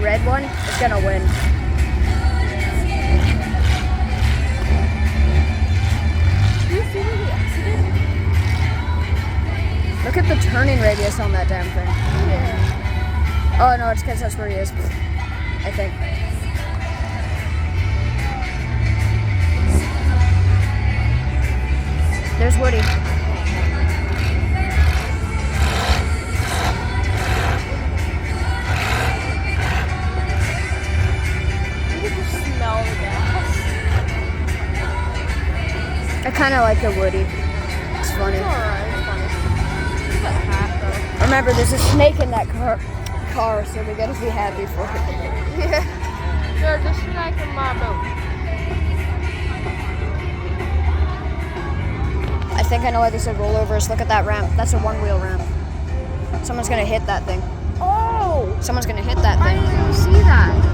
red one is gonna win. Do you see where he exited? Look at the turning radius on that damn thing. Yeah. Oh no, it's because that's where he is. I think. There's Woody. You can just smell the gas. I kind of like the Woody. It's funny. It's alright, it's funny. Look at that hat though. Remember, there's a snake in that car, so we gotta be happy for it. Yeah. There's a snake in my boat. I think I know why they said rollovers. Look at that ramp. That's a one-wheel ramp. Someone's gonna hit that thing. Oh! Someone's gonna hit that I thing. didn't even see that.